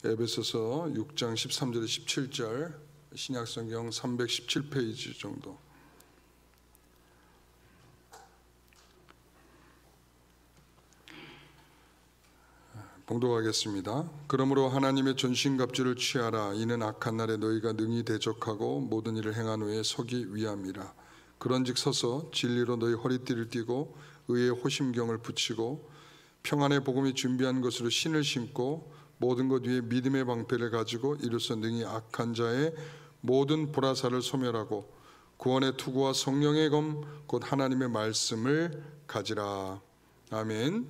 에베소서 6장 13절에 17절, 신약성경 317페이지 정도. 봉독하겠습니다. 그러므로 하나님의 전신갑주를 취하라. 이는 악한 날에 너희가 능히 대적하고 모든 일을 행한 후에 서기 위함이라. 그런즉 서서 진리로 너희 허리띠를 띠고 의의 호심경을 붙이고 평안의 복음이 준비한 것으로 신을 신고 모든 것 위에 믿음의 방패를 가지고 이로써 능히 악한 자의 모든 보라사를 소멸하고 구원의 투구와 성령의 검 곧 하나님의 말씀을 가지라. 아멘.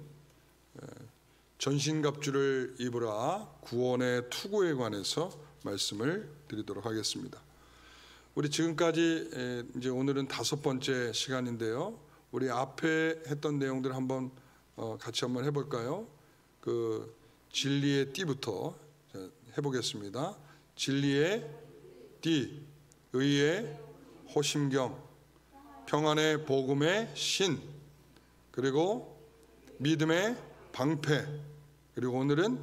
전신갑주를 입으라. 구원의 투구에 관해서 말씀을 드리도록 하겠습니다. 우리 지금까지 이제 오늘은 5번째 시간인데요. 우리 앞에 했던 내용들 한번 같이 한번 해볼까요? 그 진리의 띠부터 해보겠습니다. 진리의 띠, 의의 호심경, 평안의 복음의 신, 그리고 믿음의 방패, 그리고 오늘은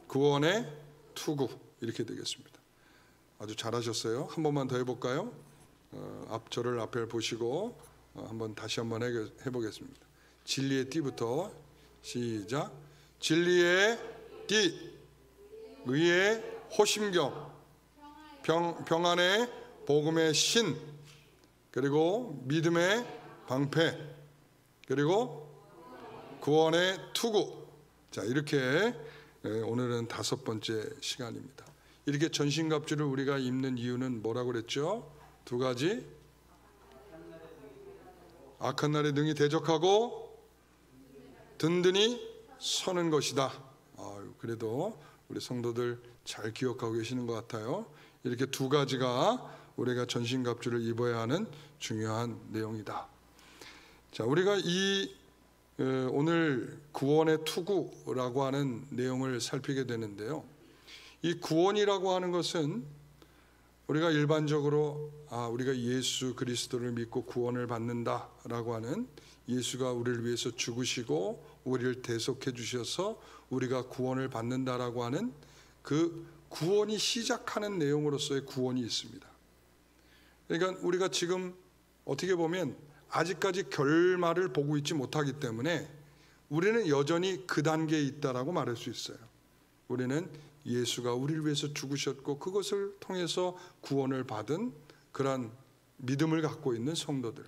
구원의 투구, 이렇게 되겠습니다. 아주 잘하셨어요. 한 번만 더 해볼까요? 저를 앞에 보시고 다시 한번 해보겠습니다. 진리의 띠부터 시작. 진리의 띠, 의의 호심경, 평안의 복음의 신, 그리고 믿음의 방패, 그리고 구원의 투구. 자, 이렇게 오늘은 5번째 시간입니다. 이렇게 전신갑주를 우리가 입는 이유는 뭐라고 그랬죠? 2가지. 악한 날에 능히 대적하고 든든히 서는 것이다. 그래도 우리 성도들 잘 기억하고 계시는 것 같아요. 이렇게 2가지가 우리가 전신갑주를 입어야 하는 중요한 내용이다. 자, 우리가 오늘 구원의 투구라고 하는 내용을 살피게 되는데요. 이 구원이라고 하는 것은 우리가 일반적으로 우리가 예수 그리스도를 믿고 구원을 받는다라고 하는, 예수가 우리를 위해서 죽으시고 우리를 대속해 주셔서 우리가 구원을 받는다라고 하는 그 구원이 시작하는 내용으로서의 구원이 있습니다. 그러니까 우리가 지금 어떻게 보면 아직까지 결말을 보고 있지 못하기 때문에 우리는 여전히 그 단계에 있다라고 말할 수 있어요. 우리는 예수가 우리를 위해서 죽으셨고 그것을 통해서 구원을 받은 그런 믿음을 갖고 있는 성도들.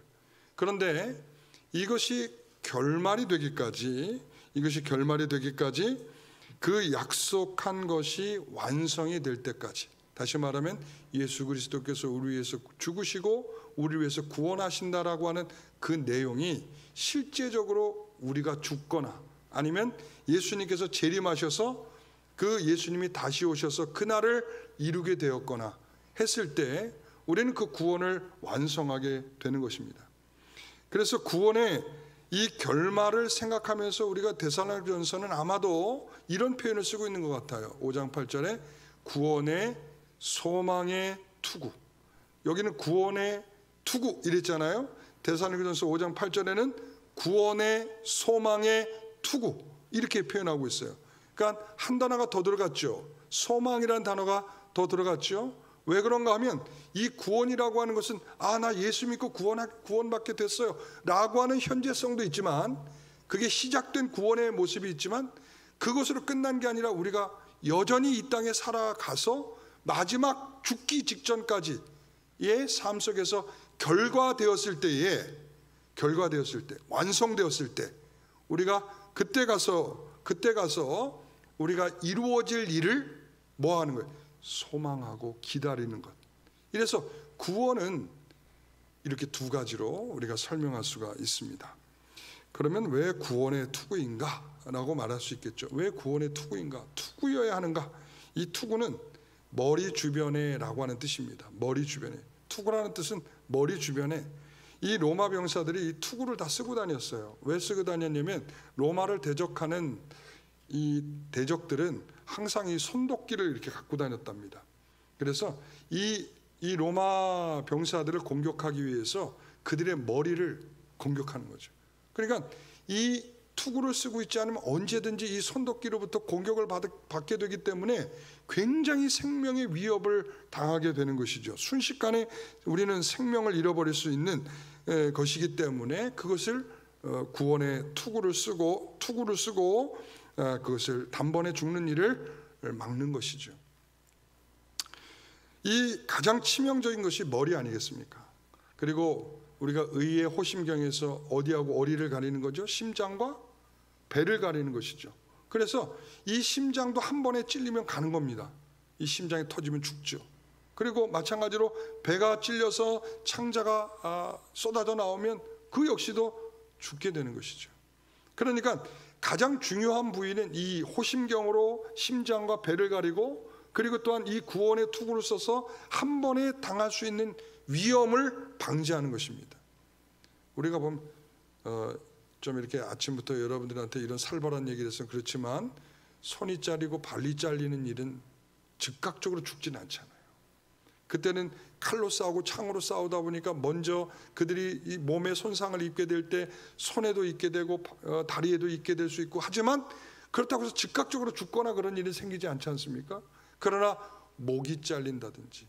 그런데 이것이 결말이 되기까지 그 약속한 것이 완성이 될 때까지, 다시 말하면 예수 그리스도께서 우리 위해서 죽으시고 우리를 위해서 구원하신다라고 하는 그 내용이 실제적으로 우리가 죽거나 아니면 예수님께서 재림하셔서 그 예수님이 다시 오셔서 그날을 이루게 되었거나 했을 때 우리는 그 구원을 완성하게 되는 것입니다. 그래서 구원의 이 결말을 생각하면서 우리가 데살로니가전서는 아마도 이런 표현을 쓰고 있는 것 같아요. 5장 8절에 구원의 소망의 투구. 여기는 구원의 투구 이랬잖아요. 데살로니가전서 5장 8절에는 구원의 소망의 투구 이렇게 표현하고 있어요. 그러니까 한 단어가 더 들어갔죠. 소망이라는 단어가 더 들어갔죠. 왜 그런가 하면 이 구원이라고 하는 것은 나 예수 믿고 구원받게 됐어요 라고 하는 현재성도 있지만, 그게 시작된 구원의 모습이 있지만 그것으로 끝난 게 아니라 우리가 여전히 이 땅에 살아가서 마지막 죽기 직전까지의 삶 속에서 결과되었을 때, 완성되었을 때 우리가 그때 가서 우리가 이루어질 일을 뭐 하는 거예요? 소망하고 기다리는 것. 이래서 구원은 이렇게 2가지로 우리가 설명할 수가 있습니다. 그러면 왜 구원의 투구인가? 라고 말할 수 있겠죠. 왜 구원의 투구인가? 투구여야 하는가? 이 투구는 머리 주변에 라고 하는 뜻입니다. 머리 주변에. 투구라는 뜻은 머리 주변에. 이 로마 병사들이 이 투구를 다 쓰고 다녔어요. 왜 쓰고 다녔냐면 로마를 대적하는 이 대적들은 항상 이 손도끼를 이렇게 갖고 다녔답니다. 그래서 이 로마 병사들을 공격하기 위해서 그들의 머리를 공격하는 거죠. 그러니까 이 투구를 쓰고 있지 않으면 언제든지 이 손도끼로부터 공격을 받게 되기 때문에 굉장히 생명의 위협을 당하게 되는 것이죠. 순식간에 우리는 생명을 잃어버릴 수 있는 것이기 때문에 그것을 구원의 투구를 쓰고 그것을 단번에 죽는 일을 막는 것이죠. 이 가장 치명적인 것이 머리 아니겠습니까? 그리고 우리가 의의 호심경에서 어디하고 어디를 가리는 거죠? 심장과 배를 가리는 것이죠. 그래서 이 심장도 한 번에 찔리면 가는 겁니다. 이 심장이 터지면 죽죠. 그리고 마찬가지로 배가 찔려서 창자가 쏟아져 나오면 그 역시도 죽게 되는 것이죠. 그러니까 가장 중요한 부위는 이 호심경으로 심장과 배를 가리고, 그리고 또한 이 구원의 투구를 써서 한 번에 당할 수 있는 위험을 방지하는 것입니다. 우리가 보면 좀 이렇게 아침부터 여러분들한테 이런 살벌한 얘기를 해서 그렇지만 손이 잘리고 발이 잘리는 일은 즉각적으로 죽지는 않잖아요. 그때는 칼로 싸우고 창으로 싸우다 보니까 먼저 그들이 이 몸에 손상을 입게 될 때 손에도 입게 되고 다리에도 입게 될 수 있고, 하지만 그렇다고 해서 즉각적으로 죽거나 그런 일이 생기지 않지 않습니까? 그러나 목이 잘린다든지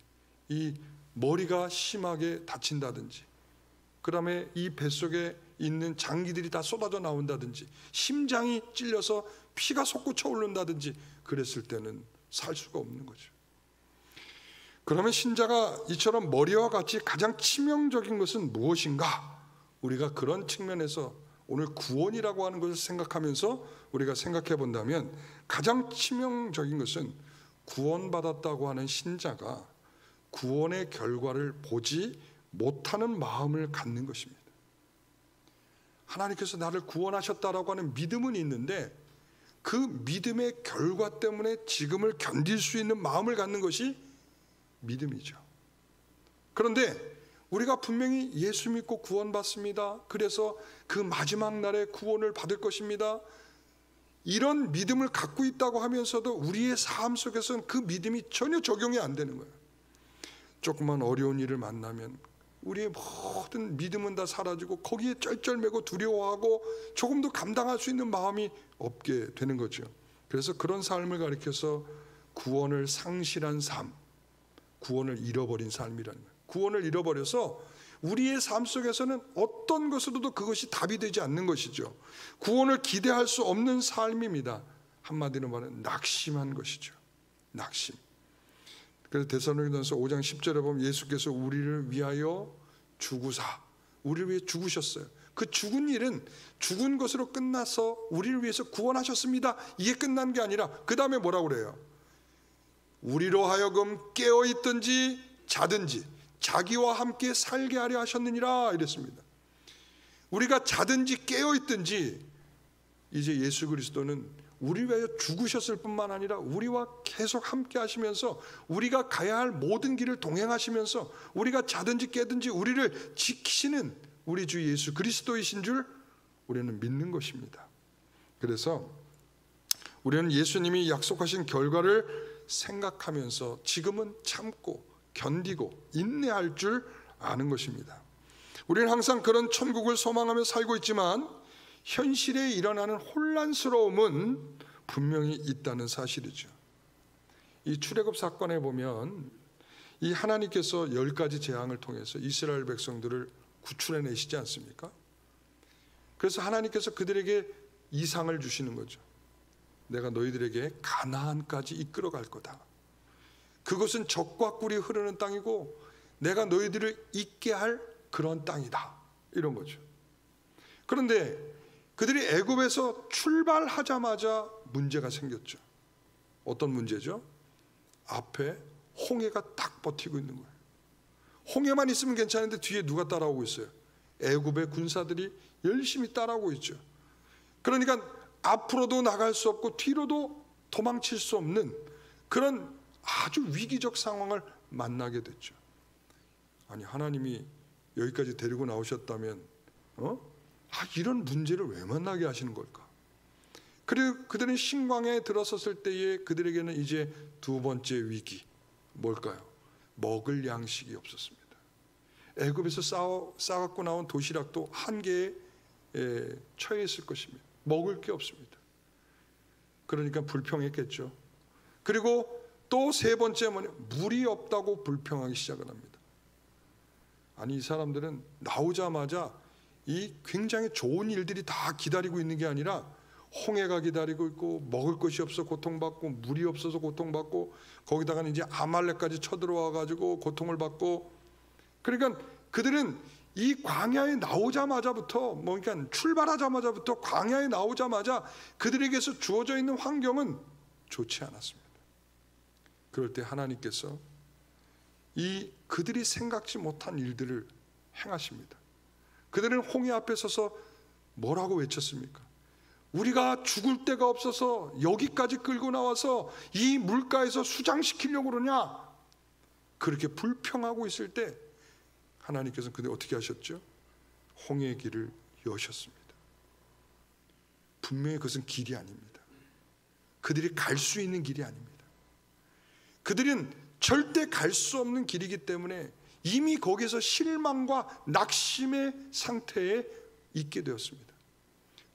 이 머리가 심하게 다친다든지, 그 다음에 이 뱃속에 있는 장기들이 다 쏟아져 나온다든지, 심장이 찔려서 피가 솟구쳐 오른다든지 그랬을 때는 살 수가 없는 거죠. 그러면 신자가 이처럼 머리와 같이 가장 치명적인 것은 무엇인가? 우리가 그런 측면에서 오늘 구원이라고 하는 것을 생각하면서 우리가 생각해 본다면, 가장 치명적인 것은 구원받았다고 하는 신자가 구원의 결과를 보지 못하는 마음을 갖는 것입니다. 하나님께서 나를 구원하셨다라고 하는 믿음은 있는데 그 믿음의 결과 때문에 지금을 견딜 수 있는 마음을 갖는 것이 믿음이죠. 그런데 우리가 분명히 예수 믿고 구원받습니다. 그래서 그 마지막 날에 구원을 받을 것입니다. 이런 믿음을 갖고 있다고 하면서도 우리의 삶 속에서는 그 믿음이 전혀 적용이 안 되는 거예요. 조그만 어려운 일을 만나면 우리의 모든 믿음은 다 사라지고 거기에 쩔쩔매고 두려워하고 조금도 감당할 수 있는 마음이 없게 되는 거죠. 그래서 그런 삶을 가리켜서 구원을 상실한 삶, 구원을 잃어버린 삶이라는 거예요. 구원을 잃어버려서 우리의 삶 속에서는 어떤 것으로도 그것이 답이 되지 않는 것이죠. 구원을 기대할 수 없는 삶입니다. 한마디로 말하면 낙심한 것이죠. 낙심. 그래서 데살로니가서 5장 10절에 보면 예수께서 우리를 위하여 죽으사, 우리를 위해 죽으셨어요. 그 죽은 일은 죽은 것으로 끝나서 우리를 위해서 구원하셨습니다. 이게 끝난 게 아니라 그 다음에 뭐라고 그래요? 우리로 하여금 깨어있든지 자든지 자기와 함께 살게 하려 하셨느니라 이랬습니다. 우리가 자든지 깨어있든지 이제 예수 그리스도는 우리 위하여 죽으셨을 뿐만 아니라 우리와 계속 함께 하시면서 우리가 가야 할 모든 길을 동행하시면서 우리가 자든지 깨든지 우리를 지키시는 우리 주 예수 그리스도이신 줄 우리는 믿는 것입니다. 그래서 우리는 예수님이 약속하신 결과를 생각하면서 지금은 참고 견디고 인내할 줄 아는 것입니다. 우리는 항상 그런 천국을 소망하며 살고 있지만 현실에 일어나는 혼란스러움은 분명히 있다는 사실이죠. 이 출애굽 사건에 보면 이 하나님께서 10가지 재앙을 통해서 이스라엘 백성들을 구출해내시지 않습니까? 그래서 하나님께서 그들에게 이상을 주시는 거죠. 내가 너희들에게 가나안까지 이끌어 갈 거다. 그것은 젖과 꿀이 흐르는 땅이고 내가 너희들을 있게 할 그런 땅이다. 이런 거죠. 그런데 그들이 애굽에서 출발하자마자 문제가 생겼죠. 어떤 문제죠? 앞에 홍해가 딱 버티고 있는 거예요. 홍해만 있으면 괜찮은데 뒤에 누가 따라오고 있어요? 애굽의 군사들이 열심히 따라오고 있죠. 그러니까 앞으로도 나갈 수 없고 뒤로도 도망칠 수 없는 그런 아주 위기적 상황을 만나게 됐죠. 아니 하나님이 여기까지 데리고 나오셨다면 이런 문제를 왜 만나게 하시는 걸까? 그리고 그들은 신광야에 들어섰을 때에 그들에게는 이제 두 번째 위기 뭘까요? 먹을 양식이 없었습니다. 애굽에서 싸갖고 나온 도시락도 한계에 처해 있을 것입니다. 먹을 게 없습니다. 그러니까 불평했겠죠. 그리고 또 세 번째 뭐냐, 물이 없다고 불평하기 시작을 합니다. 아니, 이 사람들은 나오자마자 이 굉장히 좋은 일들이 다 기다리고 있는 게 아니라 홍해가 기다리고 있고, 먹을 것이 없어 고통받고, 물이 없어서 고통받고, 거기다가는 이제 아말렉까지 쳐들어와 가지고 고통을 받고, 그러니까 그들은 이 광야에 나오자마자부터, 그러니까 출발하자마자부터 광야에 나오자마자 그들에게서 주어져 있는 환경은 좋지 않았습니다. 그럴 때 하나님께서 이 그들이 생각지 못한 일들을 행하십니다. 그들은 홍해 앞에 서서 뭐라고 외쳤습니까? 우리가 죽을 데가 없어서 여기까지 끌고 나와서 이 물가에서 수장시키려고 그러냐? 그렇게 불평하고 있을 때 하나님께서는 그들 어떻게 하셨죠? 홍해의 길을 여셨습니다. 분명히 그것은 길이 아닙니다. 그들이 갈 수 있는 길이 아닙니다. 그들은 절대 갈 수 없는 길이기 때문에 이미 거기서 실망과 낙심의 상태에 있게 되었습니다.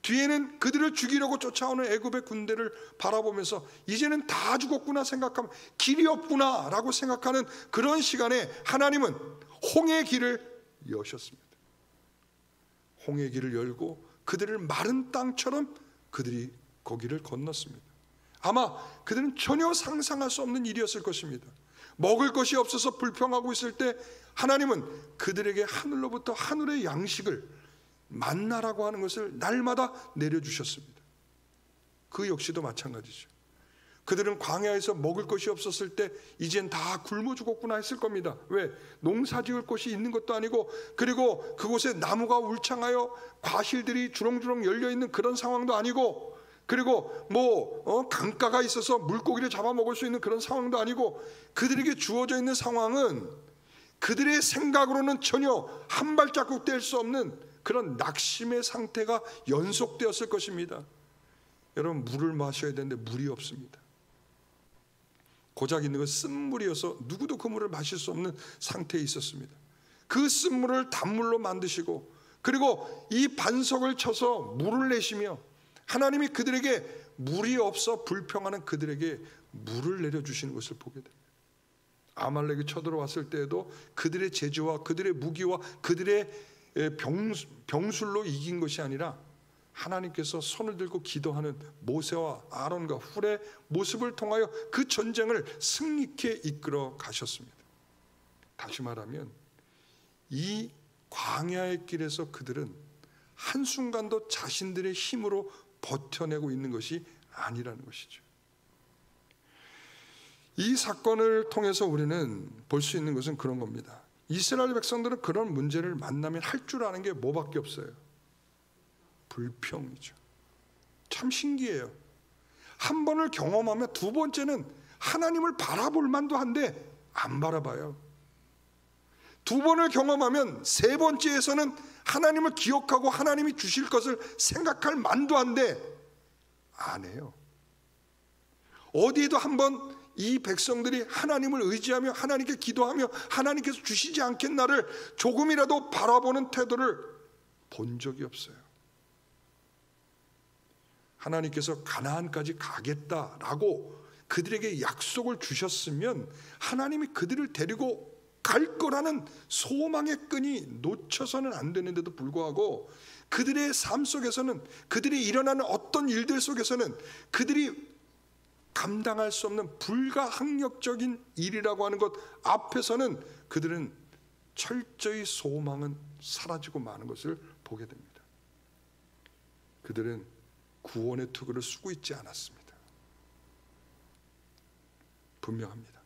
뒤에는 그들을 죽이려고 쫓아오는 애굽의 군대를 바라보면서 이제는 다 죽었구나 생각하면 길이 없구나 라고 생각하는 그런 시간에 하나님은 홍해의 길을 여셨습니다. 홍해의 길을 열고 그들을 마른 땅처럼 그들이 거기를 건넜습니다. 아마 그들은 전혀 상상할 수 없는 일이었을 것입니다. 먹을 것이 없어서 불평하고 있을 때 하나님은 그들에게 하늘로부터 하늘의 양식을, 만나라고 하는 것을 날마다 내려주셨습니다. 그 역시도 마찬가지죠. 그들은 광야에서 먹을 것이 없었을 때 이젠 다 굶어 죽었구나 했을 겁니다. 왜? 농사 지을 곳이 있는 것도 아니고, 그리고 그곳에 나무가 울창하여 과실들이 주렁주렁 열려있는 그런 상황도 아니고, 그리고 강가가 있어서 물고기를 잡아먹을 수 있는 그런 상황도 아니고, 그들에게 주어져 있는 상황은 그들의 생각으로는 전혀 한 발자국 뗄 수 없는 그런 낙심의 상태가 연속되었을 것입니다. 여러분, 물을 마셔야 되는데 물이 없습니다. 고작 있는 건 쓴물이어서 누구도 그 물을 마실 수 없는 상태에 있었습니다. 그 쓴물을 단물로 만드시고, 그리고 이 반석을 쳐서 물을 내시며, 하나님이 그들에게 물이 없어 불평하는 그들에게 물을 내려주시는 것을 보게 됩니다. 아말렉이 쳐들어왔을 때에도 그들의 제지와 그들의 무기와 그들의 병술로 이긴 것이 아니라 하나님께서 손을 들고 기도하는 모세와 아론과 훌의 모습을 통하여 그 전쟁을 승리케 이끌어 가셨습니다. 다시 말하면 이 광야의 길에서 그들은 한순간도 자신들의 힘으로 버텨내고 있는 것이 아니라는 것이죠. 이 사건을 통해서 우리는 볼 수 있는 것은 그런 겁니다. 이스라엘 백성들은 그런 문제를 만나면 할 줄 아는 게 뭐밖에 없어요? 불평이죠. 참 신기해요. 한 번을 경험하면 두 번째는 하나님을 바라볼 만도 한데 안 바라봐요. 두 번을 경험하면 세 번째에서는 하나님을 기억하고 하나님이 주실 것을 생각할 만도 한데 안 해요. 어디에도 한번 이 백성들이 하나님을 의지하며 하나님께 기도하며 하나님께서 주시지 않겠나를 조금이라도 바라보는 태도를 본 적이 없어요. 하나님께서 가나안까지 가겠다라고 그들에게 약속을 주셨으면 하나님이 그들을 데리고 갈 거라는 소망의 끈이 놓쳐서는 안 되는데도 불구하고 그들의 삶 속에서는, 그들이 일어나는 어떤 일들 속에서는 그들이 감당할 수 없는 불가항력적인 일이라고 하는 것 앞에서는 그들은 철저히 소망은 사라지고 마는 것을 보게 됩니다. 그들은 구원의 투구를 쓰고 있지 않았습니다. 분명합니다.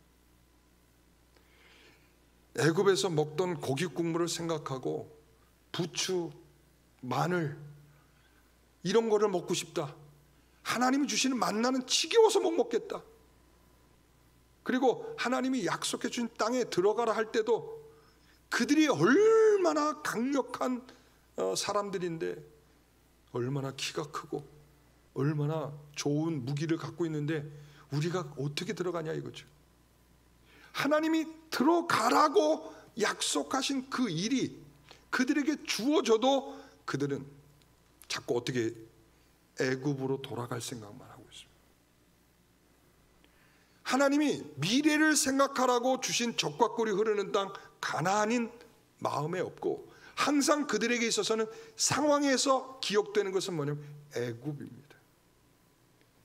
애굽에서 먹던 고기 국물을 생각하고 부추, 마늘 이런 거를 먹고 싶다. 하나님이 주시는 만나는 지겨워서 못 먹겠다. 그리고 하나님이 약속해 주신 땅에 들어가라 할 때도 그들이 얼마나 강력한 사람들인데, 얼마나 키가 크고 얼마나 좋은 무기를 갖고 있는데 우리가 어떻게 들어가냐 이거죠. 하나님이 들어가라고 약속하신 그 일이 그들에게 주어져도 그들은 자꾸 어떻게 애굽으로 돌아갈 생각만 하고 있습니다. 하나님이 미래를 생각하라고 주신 적과 꿀이 흐르는 땅 가나안인 마음에 없고, 항상 그들에게 있어서는 상황에서 기억되는 것은 뭐냐면 애굽입니다.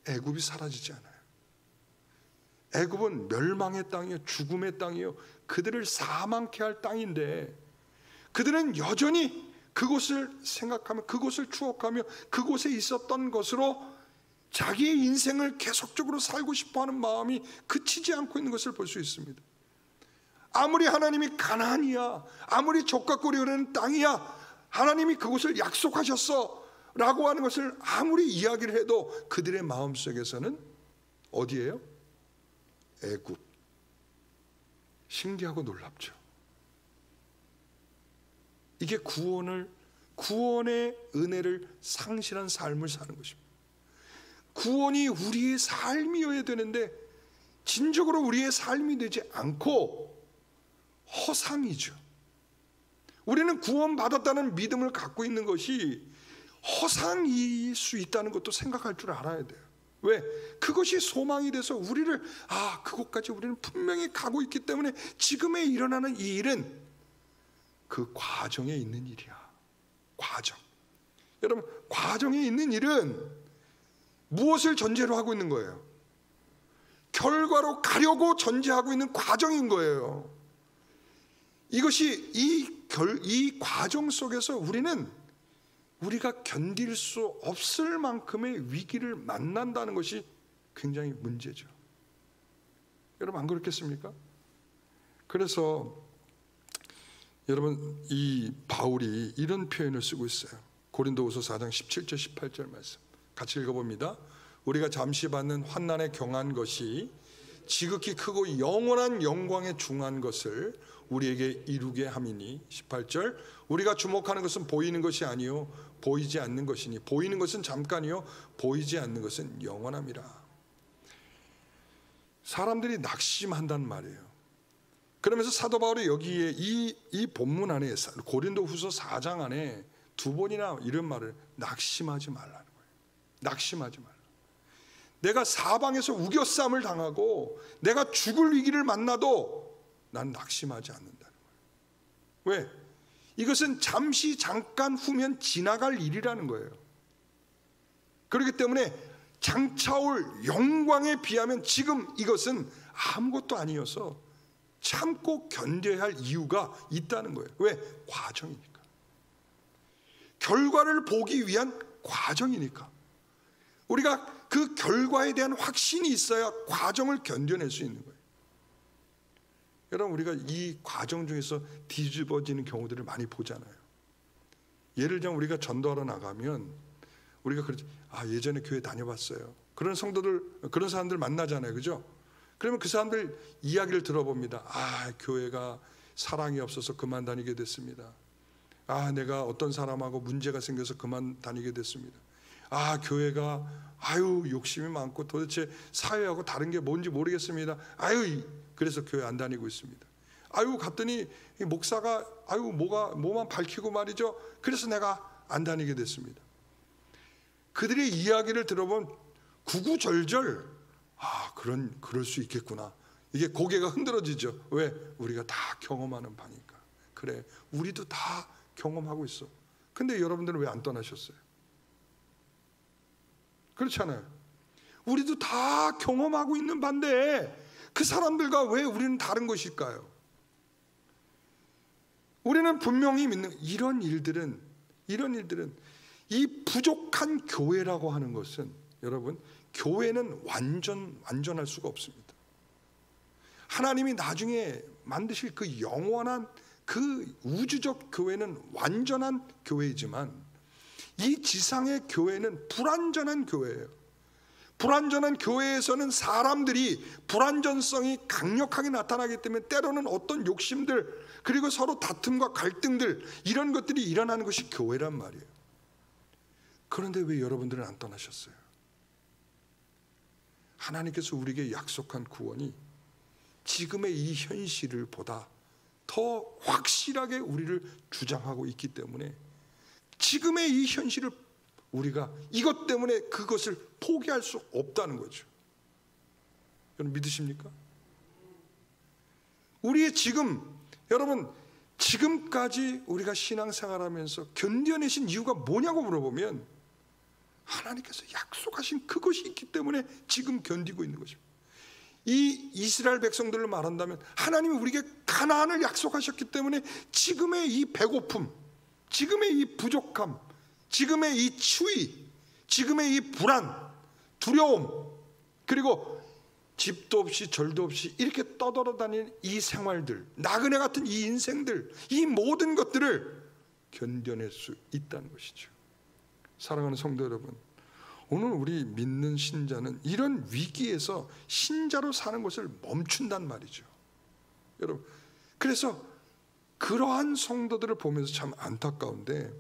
애굽이 사라지지 않아요. 애굽은 멸망의 땅이요, 죽음의 땅이요, 그들을 사망케 할 땅인데, 그들은 여전히 그곳을 생각하며 그곳을 추억하며 그곳에 있었던 것으로 자기의 인생을 계속적으로 살고 싶어하는 마음이 그치지 않고 있는 것을 볼 수 있습니다. 아무리 하나님이 가나안이야, 아무리 젖과 꿀이 흐르는 땅이야, 하나님이 그곳을 약속하셨어 라고 하는 것을 아무리 이야기를 해도 그들의 마음속에서는 어디예요? 애굽. 신기하고 놀랍죠. 이게 구원의 은혜를 상실한 삶을 사는 것입니다. 구원이 우리의 삶이어야 되는데 진정으로 우리의 삶이 되지 않고 허상이죠. 우리는 구원받았다는 믿음을 갖고 있는 것이 허상일 수 있다는 것도 생각할 줄 알아야 돼요. 왜? 그것이 소망이 돼서 우리를 그곳까지 우리는 분명히 가고 있기 때문에 지금에 일어나는 이 일은 그 과정에 있는 일이야. 과정. 여러분, 과정에 있는 일은 무엇을 전제로 하고 있는 거예요? 결과로 가려고 전제하고 있는 과정인 거예요. 이것이 이 과정 속에서 우리가 견딜 수 없을 만큼의 위기를 만난다는 것이 굉장히 문제죠. 여러분, 안 그렇겠습니까? 그래서 여러분, 이 바울이 이런 표현을 쓰고 있어요. 고린도후서 4장 17절 18절 말씀 같이 읽어봅니다. 우리가 잠시 받는 환난에 경한 것이 지극히 크고 영원한 영광에 중한 것을 우리에게 이루게 함이니. 18절, 우리가 주목하는 것은 보이는 것이 아니요 보이지 않는 것이니 보이는 것은 잠깐이요 보이지 않는 것은 영원함이라. 사람들이 낙심한단 말이에요. 그러면서 사도 바울이 여기에 이 본문 안에 고린도후서 4장 안에 두 번이나 이런 말을, 낙심하지 말라는 거예요. 낙심하지 말라. 내가 사방에서 우겨쌈을 당하고 내가 죽을 위기를 만나도 난 낙심하지 않는다는 거예요. 왜? 이것은 잠시 잠깐 후면 지나갈 일이라는 거예요. 그렇기 때문에 장차올 영광에 비하면 지금 이것은 아무것도 아니어서 참고 견뎌야 할 이유가 있다는 거예요. 왜? 과정이니까. 결과를 보기 위한 과정이니까. 우리가 그 결과에 대한 확신이 있어야 과정을 견뎌낼 수 있는 거예요. 여러분, 우리가 이 과정 중에서 뒤집어지는 경우들을 많이 보잖아요. 예를 들면 우리가 전도하러 나가면 우리가 그러지, 예전에 교회 다녀봤어요. 그런 성도들, 그런 사람들 만나잖아요. 그죠? 그러면 그 사람들 이야기를 들어봅니다. 교회가 사랑이 없어서 그만 다니게 됐습니다. 내가 어떤 사람하고 문제가 생겨서 그만 다니게 됐습니다. 교회가 욕심이 많고 도대체 사회하고 다른 게 뭔지 모르겠습니다. 그래서 교회 안 다니고 있습니다. 갔더니 목사가 뭐만 밝히고 말이죠. 그래서 내가 안 다니게 됐습니다. 그들의 이야기를 들어보면 구구절절 그럴 수 있겠구나. 이게 고개가 흔들어지죠. 왜? 우리가 다 경험하는 바니까. 그래, 우리도 다 경험하고 있어. 근데 여러분들은 왜 안 떠나셨어요? 그렇잖아요. 우리도 다 경험하고 있는 반대 그 사람들과 왜 우리는 다른 것일까요? 우리는 분명히 믿는 이런 일들은 이 부족한 교회라고 하는 것은, 여러분, 교회는 완전할 수가 없습니다. 하나님이 나중에 만드실 그 영원한 그 우주적 교회는 완전한 교회이지만 이 지상의 교회는 불완전한 교회예요. 불완전한 교회에서는 사람들이 불완전성이 강력하게 나타나기 때문에 때로는 어떤 욕심들, 그리고 서로 다툼과 갈등들, 이런 것들이 일어나는 것이 교회란 말이에요. 그런데 왜 여러분들은 안 떠나셨어요? 하나님께서 우리에게 약속한 구원이 지금의 이 현실을 보다 더 확실하게 우리를 주장하고 있기 때문에 지금의 이 현실을 우리가 이것 때문에 그것을 포기할 수 없다는 거죠. 여러분 믿으십니까? 우리의 여러분 지금까지 우리가 신앙생활하면서 견뎌내신 이유가 뭐냐고 물어보면 하나님께서 약속하신 그것이 있기 때문에 지금 견디고 있는 것입니다. 이 이스라엘 백성들을 말한다면 하나님이 우리에게 가나안을 약속하셨기 때문에 지금의 이 배고픔, 지금의 이 부족함, 지금의 이 추위, 지금의 이 불안, 두려움, 그리고 집도 없이 절도 없이 이렇게 떠돌아다니는 이 생활들, 나그네 같은 이 인생들, 이 모든 것들을 견뎌낼 수 있다는 것이죠. 사랑하는 성도 여러분, 오늘 우리 믿는 신자는 이런 위기에서 신자로 사는 것을 멈춘단 말이죠. 여러분, 그래서 그러한 성도들을 보면서 참 안타까운데,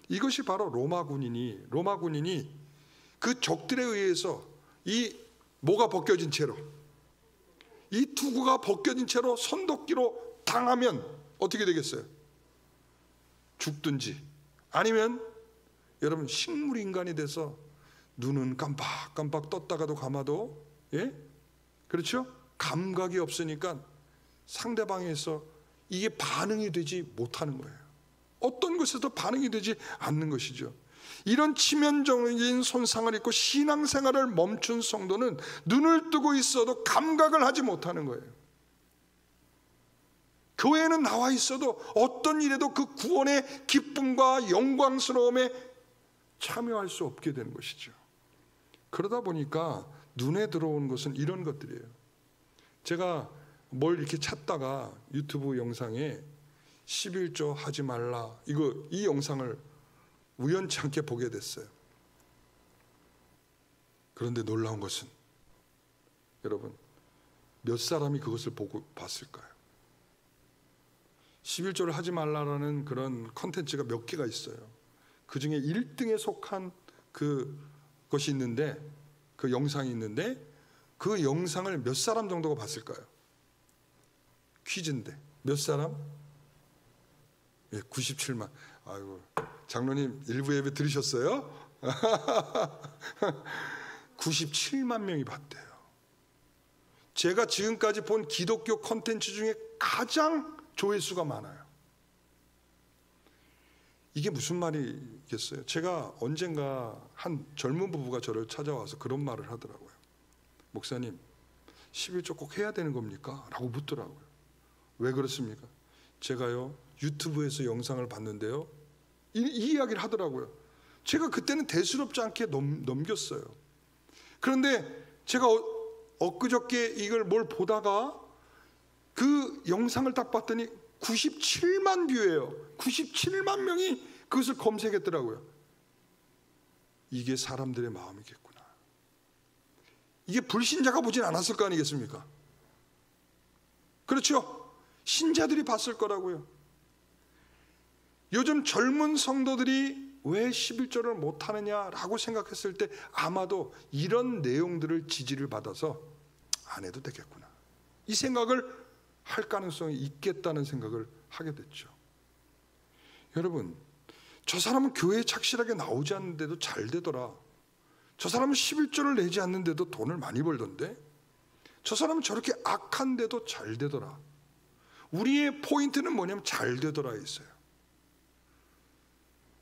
이것이 바로 로마 군인이 그 적들에 의해서 이 뭐가 벗겨진 채로, 이 투구가 벗겨진 채로 손도끼로 당하면 어떻게 되겠어요? 죽든지 아니면 여러분 식물인간이 돼서 눈은 깜빡깜빡 떴다가도 감아도, 그렇죠? 감각이 없으니까 상대방에서 이게 반응이 되지 못하는 거예요. 어떤 것에도 반응이 되지 않는 것이죠. 이런 치명적인 손상을 입고 신앙생활을 멈춘 성도는 눈을 뜨고 있어도 감각을 하지 못하는 거예요. 교회에는 나와 있어도 어떤 일에도 그 구원의 기쁨과 영광스러움에 참여할 수 없게 되는 것이죠. 그러다 보니까 눈에 들어오는 것은 이런 것들이에요. 제가 뭘 이렇게 찾다가 유튜브 영상에 11조 하지 말라, 이 영상을 우연치 않게 보게 됐어요. 그런데 놀라운 것은 여러분, 몇 사람이 그것을 보고 봤을까요? 11조를 하지 말라라는 그런 컨텐츠가 몇 개가 있어요. 그 중에 1등에 속한 그것이 있는데, 그 영상이 있는데, 그 영상을 몇 사람 정도가 봤을까요? 퀴즈인데 몇 사람? 97만. 아이고, 장로님 일부 예배 들으셨어요? 97만 명이 봤대요. 제가 지금까지 본 기독교 콘텐츠 중에 가장 조회수가 많아요. 이게 무슨 말이겠어요? 제가 언젠가 한 젊은 부부가 저를 찾아와서 그런 말을 하더라고요. 목사님, 11조 꼭 해야 되는 겁니까? 라고 묻더라고요. 왜 그렇습니까? 제가요, 유튜브에서 영상을 봤는데요, 이 이야기를 하더라고요. 제가 그때는 대수롭지 않게 넘겼어요. 그런데 제가 엊그저께 이걸 뭘 보다가 그 영상을 딱 봤더니 97만 뷰예요. 97만 명이 그것을 검색했더라고요. 이게 사람들의 마음이겠구나. 이게 불신자가 보진 않았을 거 아니겠습니까? 그렇죠? 신자들이 봤을 거라고요. 요즘 젊은 성도들이 왜 11조를 못하느냐라고 생각했을 때 아마도 이런 내용들을 지지를 받아서 안 해도 되겠구나, 이 생각을 할 가능성이 있겠다는 생각을 하게 됐죠. 여러분, 저 사람은 교회에 착실하게 나오지 않는데도 잘 되더라. 저 사람은 11조를 내지 않는데도 돈을 많이 벌던데, 저 사람은 저렇게 악한데도 잘 되더라. 우리의 포인트는 뭐냐면 잘 되더라에 있어요.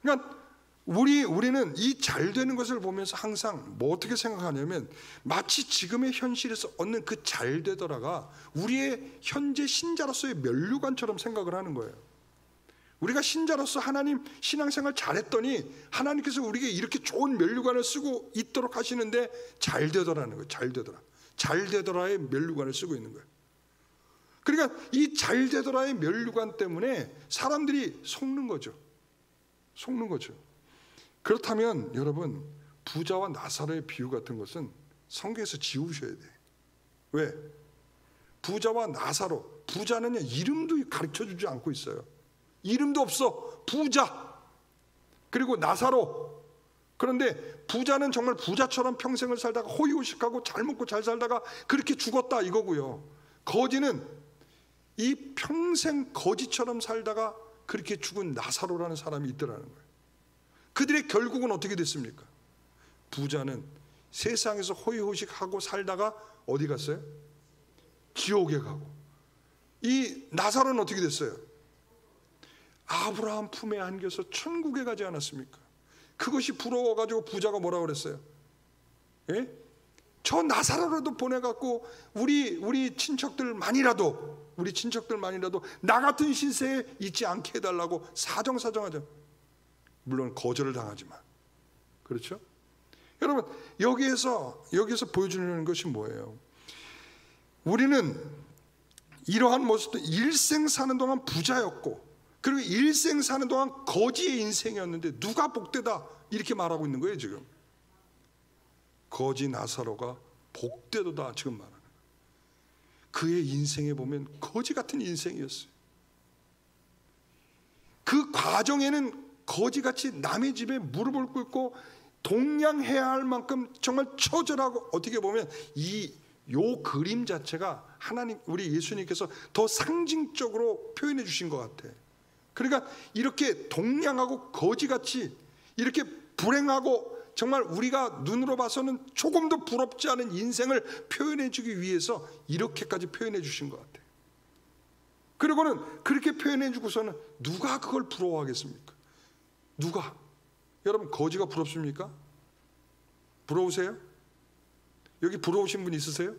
그러니까 우리는 이 잘 되는 것을 보면서 항상 어떻게 생각하냐면, 마치 지금의 현실에서 얻는 그 잘 되더라가 우리의 현재 신자로서의 면류관처럼 생각을 하는 거예요. 우리가 신자로서 하나님 신앙생활 잘했더니 하나님께서 우리에게 이렇게 좋은 면류관을 쓰고 있도록 하시는데 잘 되더라는 거예요. 잘 되더라. 잘 되더라의 면류관을 쓰고 있는 거예요. 그러니까 이 잘 되더라의 면류관 때문에 사람들이 속는 거죠. 그렇다면 여러분, 부자와 나사로의 비유 같은 것은 성경에서 지우셔야 돼. 왜? 부자와 나사로, 부자는요 이름도 가르쳐주지 않고 있어요. 이름도 없어. 부자, 그리고 나사로. 그런데 부자는 정말 부자처럼 평생을 살다가 호의호식하고 잘 먹고 잘 살다가 그렇게 죽었다 이거고요. 거지는 이 평생 거지처럼 살다가 그렇게 죽은 나사로라는 사람이 있더라는 거예요. 그들의 결국은 어떻게 됐습니까? 부자는 세상에서 호의호식하고 살다가 어디 갔어요? 지옥에 가고. 이 나사로는 어떻게 됐어요? 아브라함 품에 안겨서 천국에 가지 않았습니까? 그것이 부러워가지고 부자가 뭐라고 그랬어요? 예? 저 나사로라도 보내갖고 우리 친척들만이라도 나 같은 신세에 있지 않게 해달라고 사정하죠. 물론 거절을 당하지만. 그렇죠? 여러분, 여기에서 보여주는 것이 뭐예요? 우리는 이러한 모습도 일생 사는 동안 부자였고, 그리고 일생 사는 동안 거지의 인생이었는데 누가 복되다 이렇게 말하고 있는 거예요. 지금 거지 나사로가 복되도다 지금 말하는 거예요. 그의 인생에 보면 거지 같은 인생이었어요. 그 과정에는 거지같이 남의 집에 무릎을 꿇고 동냥해야 할 만큼 정말 처절하고, 어떻게 보면 요 그림 자체가 하나님, 우리 예수님께서 더 상징적으로 표현해 주신 것 같아. 그러니까 이렇게 동냥하고 거지같이 이렇게 불행하고 정말 우리가 눈으로 봐서는 조금도 부럽지 않은 인생을 표현해 주기 위해서 이렇게까지 표현해 주신 것 같아요. 그리고는 그렇게 표현해 주고서는 누가 그걸 부러워하겠습니까? 누가? 여러분, 거지가 부럽습니까? 부러우세요? 여기 부러우신 분 있으세요?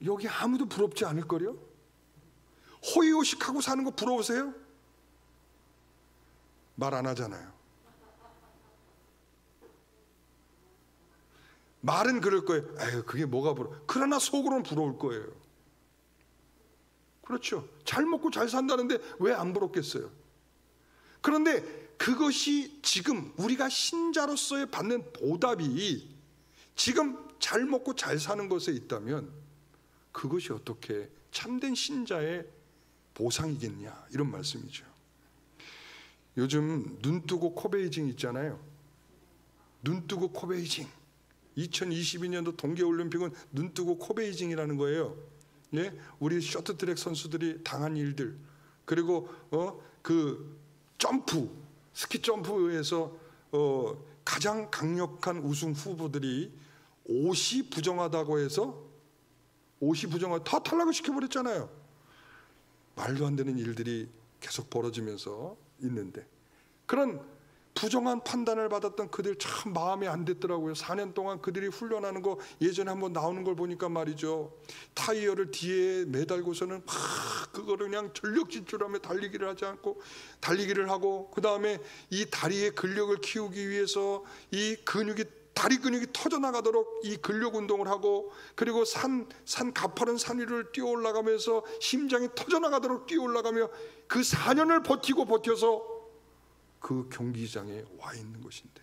여기 아무도 부럽지 않을걸요? 호의호식하고 사는 거 부러우세요? 말 안 하잖아요. 말은 그럴 거예요. 에휴, 그게 뭐가 부러워. 그러나 속으로는 부러울 거예요. 그렇죠. 잘 먹고 잘 산다는데 왜 안 부럽겠어요? 그런데 그것이 지금 우리가 신자로서의 받는 보답이 지금 잘 먹고 잘 사는 것에 있다면 그것이 어떻게 참된 신자의 보상이겠냐, 이런 말씀이죠. 요즘 눈뜨고 코베이징 있잖아요. 눈뜨고 코베이징. 2022년도 동계올림픽은 눈뜨고 코베이징이라는 거예요. 예? 우리 쇼트트랙 선수들이 당한 일들, 그리고 그 점프, 스키 점프에서 가장 강력한 우승 후보들이 옷이 부정하다고 해서 다 탈락을 시켜버렸잖아요. 말도 안 되는 일들이 계속 벌어지면서 있는데, 그런 부정한 판단을 받았던 그들 참 마음에 안 됐더라고요. 4년 동안 그들이 훈련하는 거 예전에 한번 나오는 걸 보니까 말이죠, 타이어를 뒤에 매달고서는 막 그거를 그냥 전력 질주하며 달리기를 하고, 그 다음에 이 다리의 근력을 키우기 위해서 이 다리 근육이 터져나가도록 이 근력 운동을 하고, 그리고 가파른 산 위를 뛰어 올라가면서 심장이 터져나가도록 뛰어 올라가며 그 4년을 버텨서 그 경기장에 와 있는 것인데,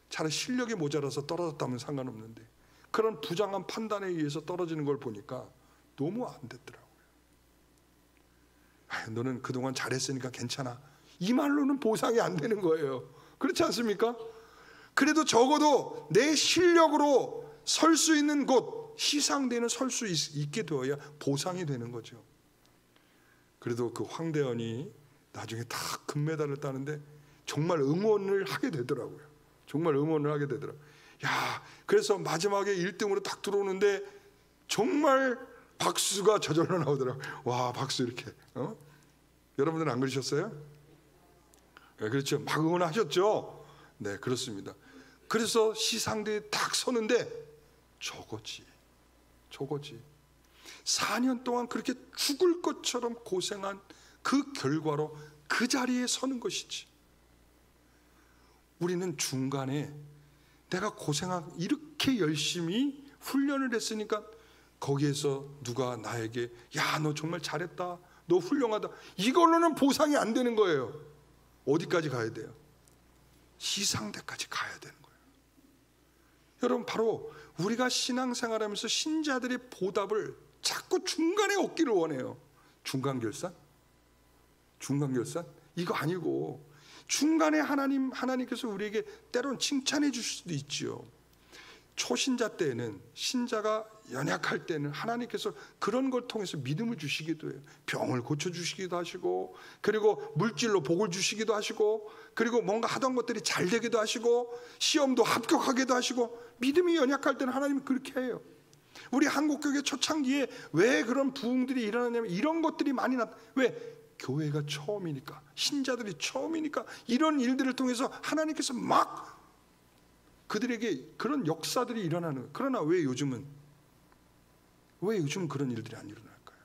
차라리 실력이 모자라서 떨어졌다면 상관없는데 그런 부정한 판단에 의해서 떨어지는 걸 보니까 너무 안 됐더라고요. 너는 그동안 잘했으니까 괜찮아, 이 말로는 보상이 안 되는 거예요. 그렇지 않습니까? 그래도 적어도 내 실력으로 설 수 있는 곳, 시상대는 설 수 있게 되어야 보상이 되는 거죠. 그래도 그 황대현이 나중에 다 금메달을 따는데 정말 응원을 하게 되더라고요. 야, 그래서 마지막에 1등으로 딱 들어오는데 정말 박수가 저절로 나오더라고요. 와, 박수 이렇게. 여러분들은 안 그러셨어요? 네, 그렇죠. 막 응원하셨죠? 네, 그렇습니다. 그래서 시상대에 딱 서는데 저거지. 4년 동안 그렇게 죽을 것처럼 고생한 그 결과로 그 자리에 서는 것이지. 우리는 중간에 내가 고생하고 이렇게 열심히 훈련을 했으니까 거기에서 누가 나에게 야, 너 정말 잘했다, 너 훌륭하다, 이걸로는 보상이 안 되는 거예요. 어디까지 가야 돼요? 시상대까지 가야 되는 거예요. 여러분, 바로 우리가 신앙생활하면서 신자들의 보답을 자꾸 중간에 얻기를 원해요. 중간결산? 이거 아니고 중간에 하나님께서 우리에게 때론 칭찬해 주실 수도 있지요. 초신자 때에는, 신자가 연약할 때는 하나님께서 그런 걸 통해서 믿음을 주시기도 해요. 병을 고쳐주시기도 하시고, 그리고 물질로 복을 주시기도 하시고, 그리고 뭔가 하던 것들이 잘 되기도 하시고, 시험도 합격하기도 하시고. 믿음이 연약할 때는 하나님이 그렇게 해요. 우리 한국교회 초창기에 왜 그런 부흥들이 일어나냐면 이런 것들이 많이 왜? 교회가 처음이니까, 신자들이 처음이니까 이런 일들을 통해서 하나님께서 막 그들에게 그런 역사들이 일어나는 거예요. 그러나 왜 요즘은 그런 일들이 안 일어날까요?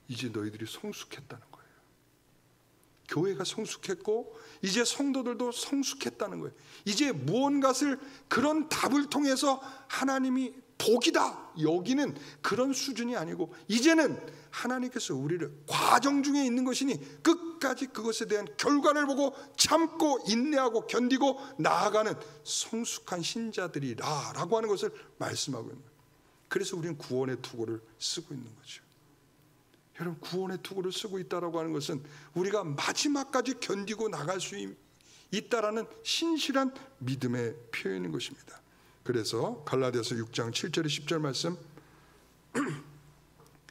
이제 너희들이 성숙했다는 거예요. 교회가 성숙했고 이제 성도들도 성숙했다는 거예요. 이제 무언가를 그런 답을 통해서 하나님이 복이다 여기는 그런 수준이 아니고, 이제는 하나님께서 우리를 과정 중에 있는 것이니 끝까지 그것에 대한 결과를 보고 참고 인내하고 견디고 나아가는 성숙한 신자들이라 라고 하는 것을 말씀하고 있는 거예요. 그래서 우리는 구원의 투구를 쓰고 있는 거죠. 여러분, 구원의 투구를 쓰고 있다라고 하는 것은 우리가 마지막까지 견디고 나갈 수 있다라는 신실한 믿음의 표현인 것입니다. 그래서 갈라디아서 6장 7절에 10절 말씀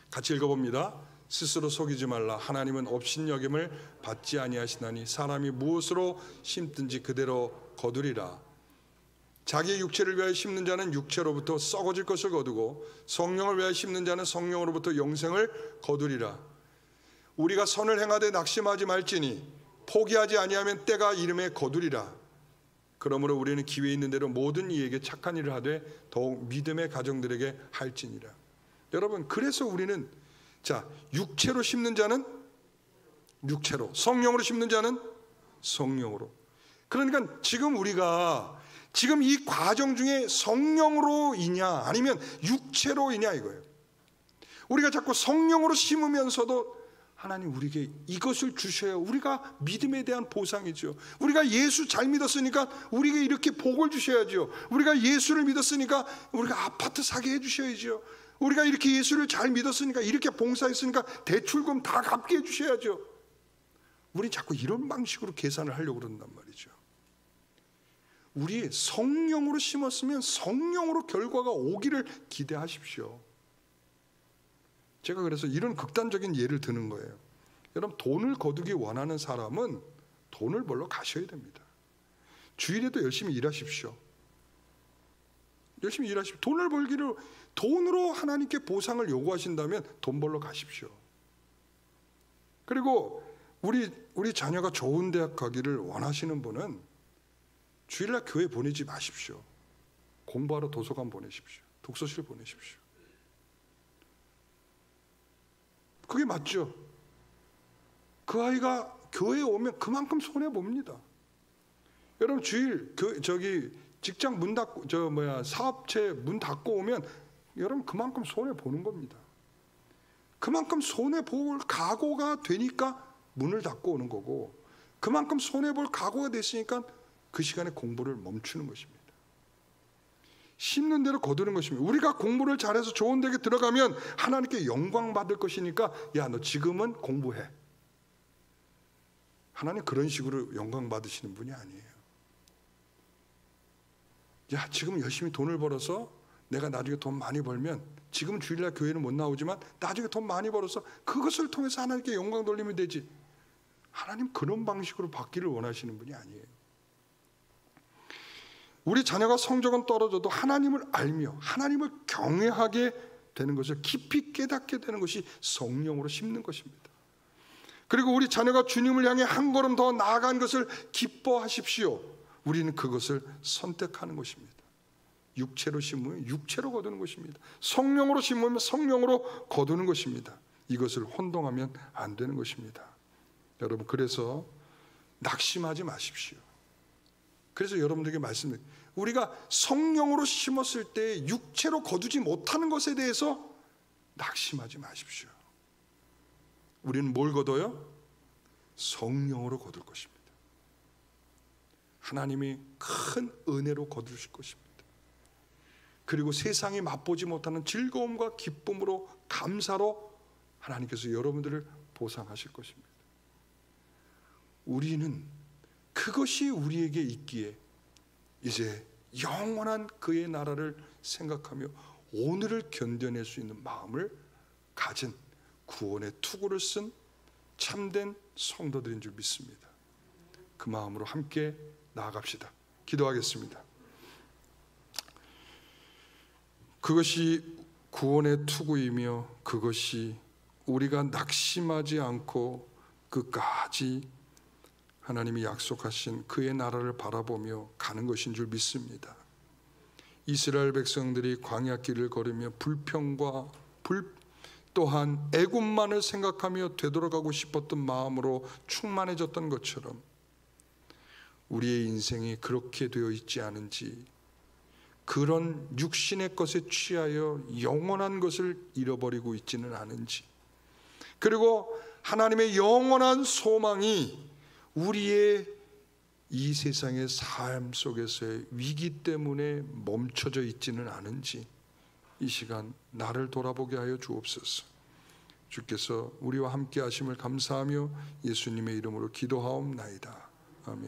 같이 읽어봅니다. 스스로 속이지 말라. 하나님은 업신여김을 받지 아니하시나니 사람이 무엇으로 심든지 그대로 거두리라. 자기의 육체를 위하여 심는 자는 육체로부터 썩어질 것을 거두고 성령을 위하여 심는 자는 성령으로부터 영생을 거두리라. 우리가 선을 행하되 낙심하지 말지니 포기하지 아니하면 때가 이름에 거두리라. 그러므로 우리는 기회 있는 대로 모든 이에게 착한 일을 하되 더욱 믿음의 가정들에게 할지니라. 여러분, 그래서 우리는 육체로 심는 자는 육체로, 성령으로 심는 자는 성령으로. 그러니까 지금 우리가 지금 이 과정 중에 성령으로이냐 아니면 육체로이냐 이거예요. 우리가 자꾸 성령으로 심으면서도 하나님 우리에게 이것을 주셔야 우리가 믿음에 대한 보상이죠. 우리가 예수 잘 믿었으니까 우리에게 이렇게 복을 주셔야죠. 우리가 예수를 믿었으니까 우리가 아파트 사게 해주셔야죠. 우리가 이렇게 예수를 잘 믿었으니까, 이렇게 봉사했으니까 대출금 다 갚게 해주셔야죠. 우린 자꾸 이런 방식으로 계산을 하려고 그런단 말이죠. 우리 성령으로 심었으면 성령으로 결과가 오기를 기대하십시오. 제가 그래서 이런 극단적인 예를 드는 거예요. 여러분, 돈을 거두기 원하는 사람은 돈을 벌러 가셔야 됩니다. 주일에도 열심히 일하십시오. 열심히 일하십시오. 돈을 벌기를, 돈으로 하나님께 보상을 요구하신다면 돈 벌러 가십시오. 그리고 우리 자녀가 좋은 대학 가기를 원하시는 분은 주일날 교회 보내지 마십시오. 공부하러 도서관 보내십시오. 독서실 보내십시오. 그게 맞죠? 그 아이가 교회에 오면 그만큼 손해 봅니다. 여러분, 주일 직장 문 닫고 사업체 문 닫고 오면 여러분 그만큼 손해 보는 겁니다. 그만큼 손해 볼 각오가 되니까 문을 닫고 오는 거고, 그만큼 손해 볼 각오가 됐으니까 그 시간에 공부를 멈추는 것입니다. 심는 대로 거두는 것입니다. 우리가 공부를 잘해서 좋은 데에 들어가면 하나님께 영광 받을 것이니까 야, 너 지금은 공부해. 하나님 그런 식으로 영광 받으시는 분이 아니에요. 야, 지금 열심히 돈을 벌어서 내가 나중에 돈 많이 벌면, 지금은 주일날 교회는 못 나오지만 나중에 돈 많이 벌어서 그것을 통해서 하나님께 영광 돌리면 되지. 하나님 그런 방식으로 받기를 원하시는 분이 아니에요. 우리 자녀가 성적은 떨어져도 하나님을 알며 하나님을 경외하게 되는 것을 깊이 깨닫게 되는 것이 성령으로 심는 것입니다. 그리고 우리 자녀가 주님을 향해 한 걸음 더 나아간 것을 기뻐하십시오. 우리는 그것을 선택하는 것입니다. 육체로 심으면 육체로 거두는 것입니다. 성령으로 심으면 성령으로 거두는 것입니다. 이것을 혼동하면 안 되는 것입니다. 여러분, 그래서 낙심하지 마십시오. 그래서 여러분들에게 말씀드려요. 우리가 성령으로 심었을 때 육체로 거두지 못하는 것에 대해서 낙심하지 마십시오. 우리는 뭘 거둬요? 성령으로 거둘 것입니다. 하나님이 큰 은혜로 거두실 것입니다. 그리고 세상이 맛보지 못하는 즐거움과 기쁨으로, 감사로 하나님께서 여러분들을 보상하실 것입니다. 우리는 그것이 우리에게 있기에 이제 영원한 그의 나라를 생각하며 오늘을 견뎌낼 수 있는 마음을 가진 구원의 투구를 쓴 참된 성도들인 줄 믿습니다. 그 마음으로 함께 나아갑시다. 기도하겠습니다. 그것이 구원의 투구이며 그것이 우리가 낙심하지 않고 끝까지 하나님이 약속하신 그의 나라를 바라보며 가는 것인 줄 믿습니다. 이스라엘 백성들이 광야길을 걸으며 불평과 또한 애굽만을 생각하며 되돌아가고 싶었던 마음으로 충만해졌던 것처럼 우리의 인생이 그렇게 되어 있지 않은지, 그런 육신의 것에 취하여 영원한 것을 잃어버리고 있지는 않은지, 그리고 하나님의 영원한 소망이 우리의 이 세상의 삶 속에서의 위기 때문에 멈춰져 있지는 않은지 이 시간 나를 돌아보게 하여 주옵소서. 주께서 우리와 함께 하심을 감사하며 예수님의 이름으로 기도하옵나이다. 아멘.